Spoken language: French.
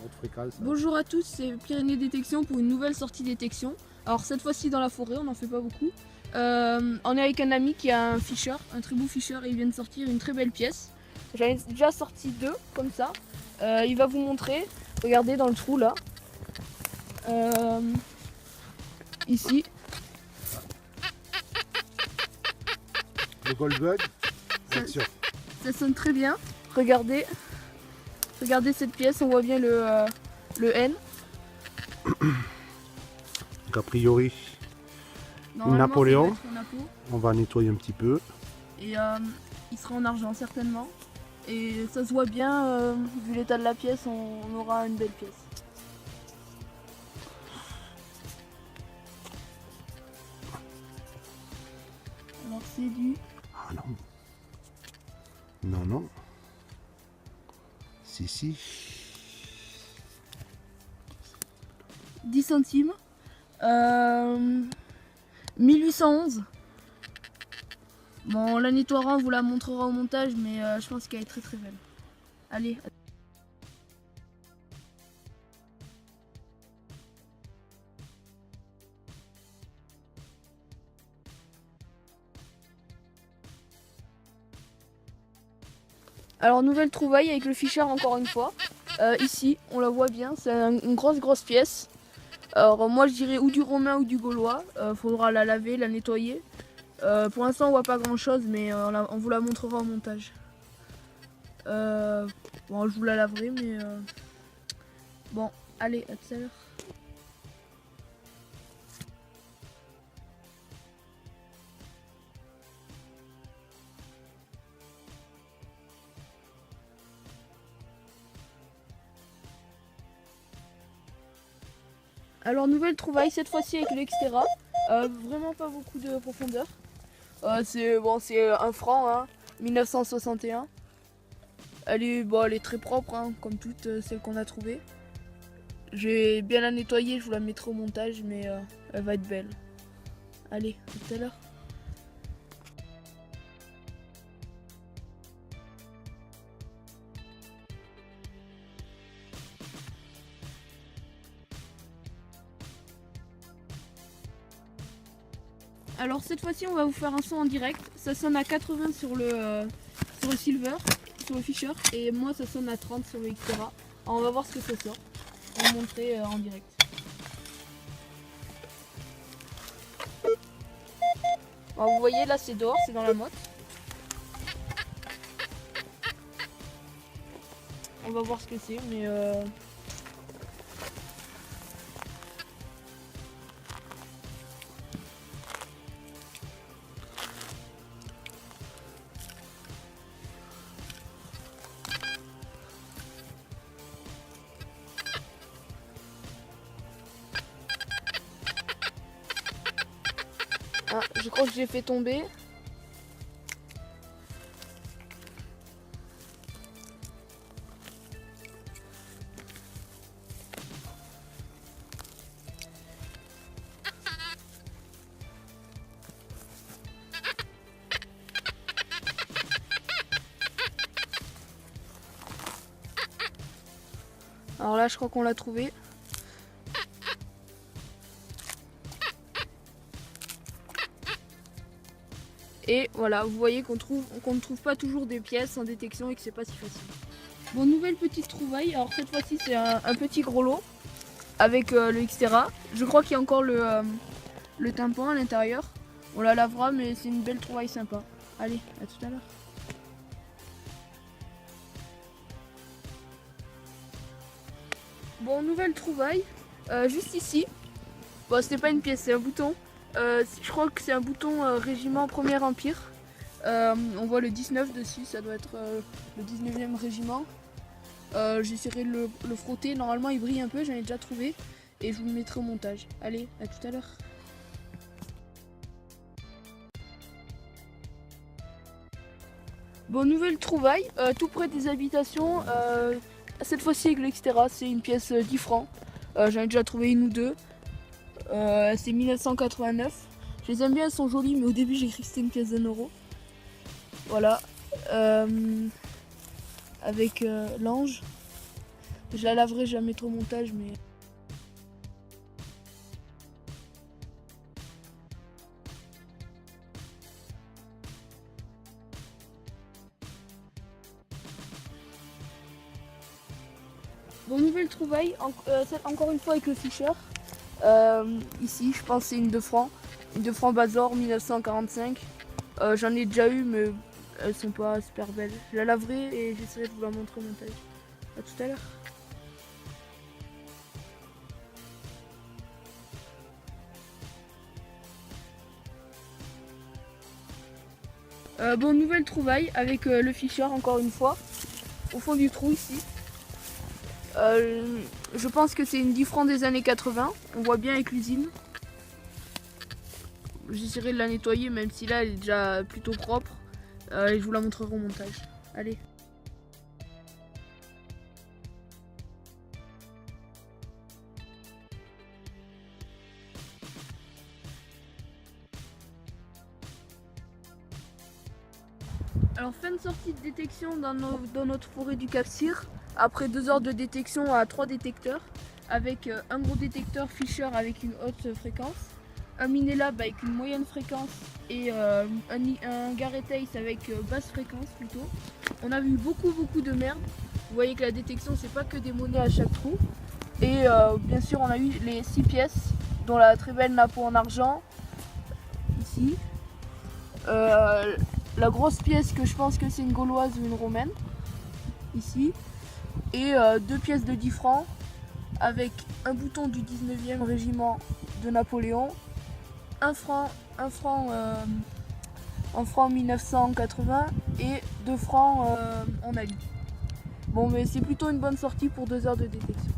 haute fréquence. Bonjour à tous, c'est Pyrénées Détection pour une nouvelle sortie détection. Alors cette fois-ci dans la forêt, on n'en fait pas beaucoup. On est avec un ami qui a un Fisher, un très beau Fisher, et il vient de sortir une très belle pièce. J'en ai déjà sorti deux comme ça. Il va vous montrer, regardez dans le trou là. Ici. Le Goldbug, action. Ça sonne très bien. Regardez cette pièce, on voit bien le N. Donc a priori, Normalement, Napoléon. ça doit être un Napo. On va nettoyer un petit peu. Et il sera en argent certainement. Et ça se voit bien, vu l'état de la pièce, on aura une belle pièce. Alors c'est du Ah non. Non, non. Si. 10 centimes. 1811. Bon, on la nettoiera, on vous la montrera au montage, mais je pense qu'elle est très très belle. Allez. Alors nouvelle trouvaille avec le Fisher encore une fois. Ici, on la voit bien, c'est une grosse pièce. Alors moi je dirais ou du romain ou du gaulois. Faudra la laver, la nettoyer. Pour l'instant on voit pas grand chose, mais on vous la montrera au montage. Bon, je vous la laverai, mais bon, allez, à tout à l'heure. Alors nouvelle trouvaille cette fois-ci avec l'Extera. Vraiment pas beaucoup de profondeur. C'est un franc, hein, 1961. Elle est très propre, hein, comme toutes celles qu'on a trouvées. Je vais bien la nettoyer, je vous la mettrai au montage, mais elle va être belle. Allez, à tout à l'heure. Alors cette fois-ci on va vous faire un son en direct. Ça sonne à 80 sur le Silver, sur le Fisher, et moi ça sonne à 30 sur le Xterra. Alors on va voir ce que ça sort. On va vous montrer en direct. Alors vous voyez là c'est dehors, c'est dans la motte. On va voir ce que c'est, mais ah, je crois que j'ai fait tomber. Alors là je crois qu'on l'a trouvé. Et voilà, vous voyez qu'on ne trouve pas toujours des pièces en détection et que c'est pas si facile. Bon, nouvelle petite trouvaille. Alors cette fois-ci c'est un petit gros lot avec le Xterra. Je crois qu'il y a encore le tympan à l'intérieur. On la lavera, mais c'est une belle trouvaille sympa. Allez, à tout à l'heure. Bon, nouvelle trouvaille. Juste ici. Bon, c'était pas une pièce, c'est un bouton. Je crois que c'est un bouton régiment 1er Empire. On voit le 19 dessus, ça doit être le 19e régiment. J'essaierai de le frotter, normalement il brille un peu, j'en ai déjà trouvé. Et je vous le mettrai au montage. Allez, à tout à l'heure. Bon, nouvelle trouvaille, tout près des habitations. Cette fois-ci avec l'Xterra, c'est une pièce 10 francs. J'en ai déjà trouvé une ou deux. C'est 1989. Je les aime bien, elles sont jolies, mais au début j'ai cru que c'était une pièce d'1 €. Voilà. Avec l'ange. Je la laverai, je la mettrai au montage, mais... Bon, nouvelle trouvaille, encore une fois avec le Fischer. Ici, je pense que c'est une 2 francs. Une 2 francs Bazor 1945. J'en ai déjà eu, mais elles sont pas super belles. Je la laverai et j'essaierai de vous la montrer au montage. A tout à l'heure. Bon, nouvelle trouvaille avec le Fischer encore une fois. Au fond du trou ici. Je pense que c'est une 10 francs des années 80. On voit bien avec l'usine. J'essaierai de la nettoyer même si là elle est déjà plutôt propre. Et je vous la montrerai au montage. Allez. Alors fin de sortie de détection dans notre forêt du Cap Cyr. Après 2 heures de détection à 3 détecteurs. Avec un gros détecteur Fischer avec une haute fréquence. Un Minelab avec une moyenne fréquence et un Garrett Ace avec basse fréquence plutôt. On a vu beaucoup de merde. Vous voyez que la détection c'est pas que des monnaies à chaque trou. Et bien sûr on a eu les 6 pièces dont la très belle nappe en argent ici. La grosse pièce que je pense que c'est une gauloise ou une romaine ici. Et 2 pièces de 10 francs avec un bouton du 19e régiment de Napoléon. Un franc en francs 1980 et 2 francs en Ali. Bon, mais c'est plutôt une bonne sortie pour 2 heures de détection.